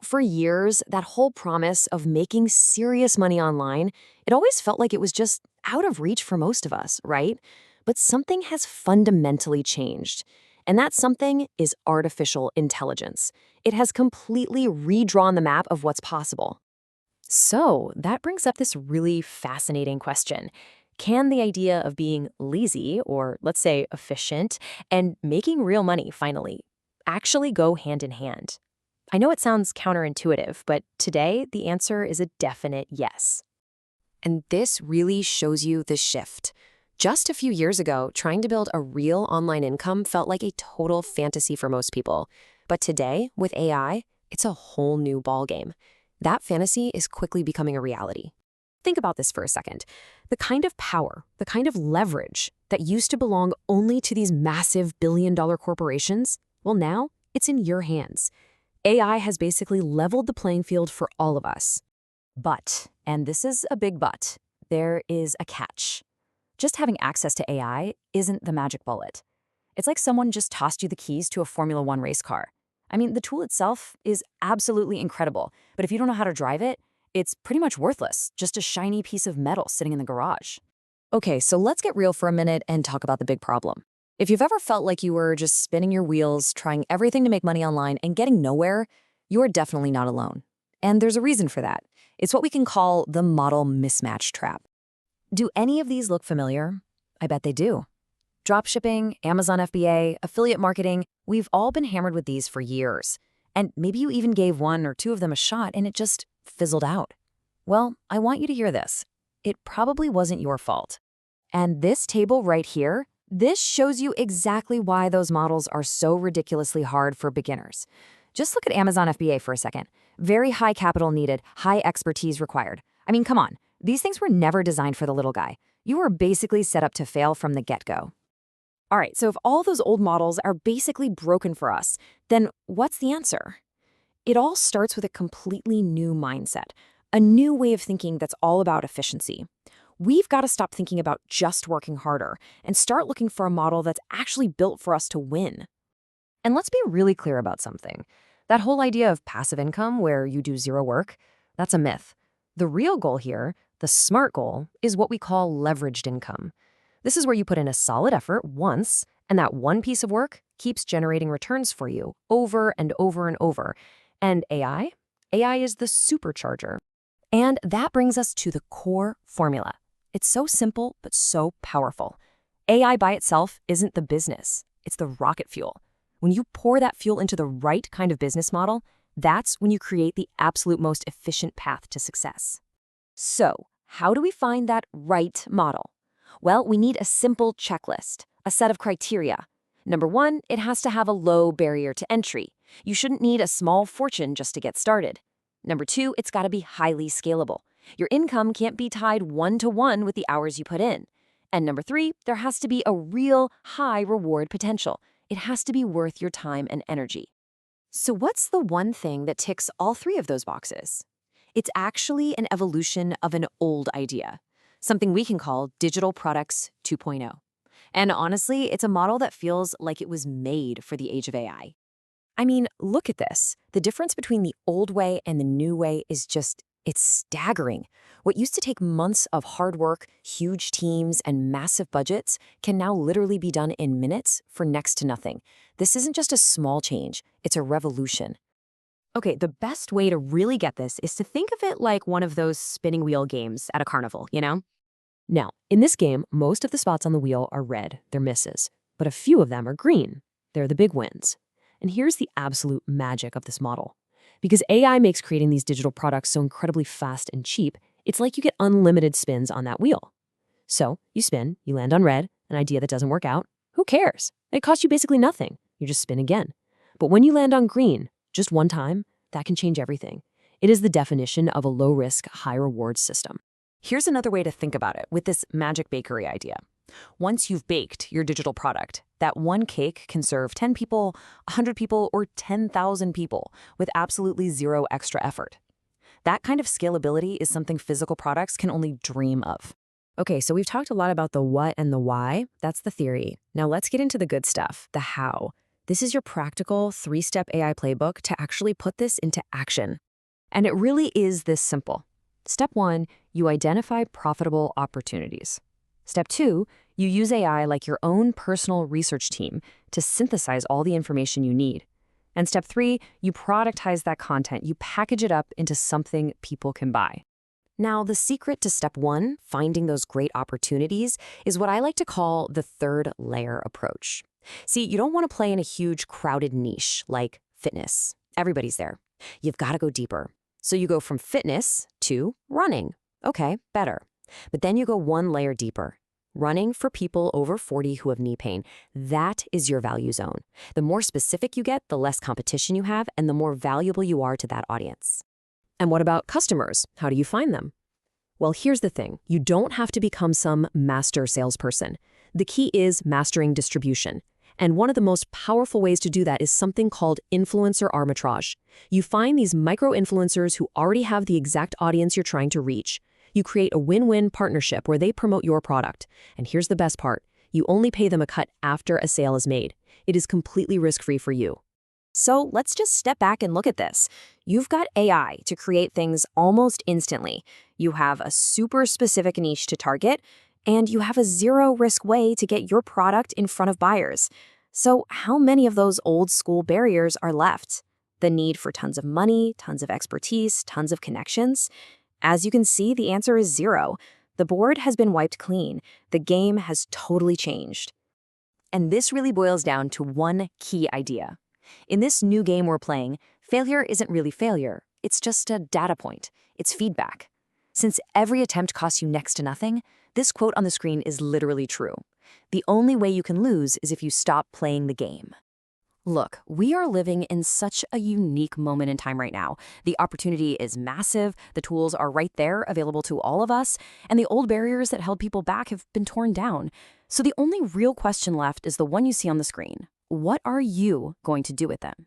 For years, that whole promise of making serious money online, it always felt like it was just out of reach for most of us, right? But something has fundamentally changed. And that something is artificial intelligence. It has completely redrawn the map of what's possible. So that brings up this really fascinating question. Can the idea of being lazy, or let's say efficient, and making real money finally actually go hand in hand? I know it sounds counterintuitive, but today the answer is a definite yes. And this really shows you the shift. Just a few years ago, trying to build a real online income felt like a total fantasy for most people. But today, with AI, it's a whole new ballgame. That fantasy is quickly becoming a reality. Think about this for a second. The kind of power, the kind of leverage that used to belong only to these massive billion-dollar corporations, well, now it's in your hands. AI has basically leveled the playing field for all of us. But, and this is a big but, there is a catch. Just having access to AI isn't the magic bullet. It's like someone just tossed you the keys to a Formula One race car. I mean, the tool itself is absolutely incredible, but if you don't know how to drive it, it's pretty much worthless, just a shiny piece of metal sitting in the garage. Okay, so let's get real for a minute and talk about the big problem. If you've ever felt like you were just spinning your wheels, trying everything to make money online and getting nowhere, you are definitely not alone. And there's a reason for that. It's what we can call the model mismatch trap. Do any of these look familiar? I bet they do. Dropshipping, Amazon FBA, affiliate marketing, we've all been hammered with these for years. And maybe you even gave one or two of them a shot and it just fizzled out. Well, I want you to hear this. It probably wasn't your fault. And this table right here, this shows you exactly why those models are so ridiculously hard for beginners. Just look at Amazon FBA for a second. Very high capital needed, high expertise required. I mean, come on. These things were never designed for the little guy. You were basically set up to fail from the get-go. All right, so if all those old models are basically broken for us, then what's the answer? It all starts with a completely new mindset, a new way of thinking that's all about efficiency. We've got to stop thinking about just working harder and start looking for a model that's actually built for us to win. And let's be really clear about something. That whole idea of passive income where you do zero work, that's a myth. The real goal here, the smart goal, is what we call leveraged income. This is where you put in a solid effort once, and that one piece of work keeps generating returns for you over and over and over. And AI? AI is the supercharger. And that brings us to the core formula. It's so simple, but so powerful. AI by itself isn't the business. It's the rocket fuel. When you pour that fuel into the right kind of business model, that's when you create the absolute most efficient path to success. So, how do we find that right model? Well, we need a simple checklist, a set of criteria. Number one, it has to have a low barrier to entry. You shouldn't need a small fortune just to get started. Number two, it's got to be highly scalable. Your income can't be tied one-to-one with the hours you put in. And number three, there has to be a real high reward potential. It has to be worth your time and energy. So what's the one thing that ticks all three of those boxes? It's actually an evolution of an old idea, something we can call digital products 2.0. And honestly, it's a model that feels like it was made for the age of AI. I mean, look at this. The difference between the old way and the new way is just, it's staggering. What used to take months of hard work, huge teams, and massive budgets can now literally be done in minutes for next to nothing. This isn't just a small change, it's a revolution. Okay, the best way to really get this is to think of it like one of those spinning wheel games at a carnival, you know? Now, in this game, most of the spots on the wheel are red, they're misses, but a few of them are green, they're the big wins. And here's the absolute magic of this model. Because AI makes creating these digital products so incredibly fast and cheap, it's like you get unlimited spins on that wheel. So, you spin, you land on red, an idea that doesn't work out. Who cares? It costs you basically nothing. You just spin again. But when you land on green, just one time, that can change everything. It is the definition of a low-risk, high-reward system. Here's another way to think about it with this magic bakery idea. Once you've baked your digital product, that one cake can serve 10 people, 100 people, or 10,000 people with absolutely zero extra effort. That kind of scalability is something physical products can only dream of. Okay, so we've talked a lot about the what and the why. That's the theory. Now let's get into the good stuff, the how. This is your practical 3-step AI playbook to actually put this into action. And it really is this simple. Step 1, you identify profitable opportunities. Step 2, you use AI like your own personal research team to synthesize all the information you need. And step 3, you productize that content. You package it up into something people can buy. Now, the secret to step 1, finding those great opportunities, is what I like to call the third layer approach. See, you don't want to play in a huge crowded niche like fitness. Everybody's there. You've got to go deeper. So you go from fitness to running. Okay, better. But then you go one layer deeper. Running for people over 40 who have knee pain. That is your value zone. The more specific you get, the less competition you have, and the more valuable you are to that audience. And what about customers? How do you find them? Well, here's the thing. You don't have to become some master salesperson. The key is mastering distribution. And one of the most powerful ways to do that is something called influencer arbitrage. You find these micro-influencers who already have the exact audience you're trying to reach. You create a win-win partnership where they promote your product. And here's the best part. You only pay them a cut after a sale is made. It is completely risk-free for you. So let's just step back and look at this. You've got AI to create things almost instantly. You have a super specific niche to target, and you have a zero-risk way to get your product in front of buyers. So how many of those old-school barriers are left? The need for tons of money, tons of expertise, tons of connections? As you can see, the answer is 0. The board has been wiped clean. The game has totally changed. And this really boils down to one key idea. In this new game we're playing, failure isn't really failure. It's just a data point. It's feedback. Since every attempt costs you next to nothing, this quote on the screen is literally true. The only way you can lose is if you stop playing the game. Look, we are living in such a unique moment in time right now. The opportunity is massive, the tools are right there available to all of us, and the old barriers that held people back have been torn down. So the only real question left is the one you see on the screen. What are you going to do with them?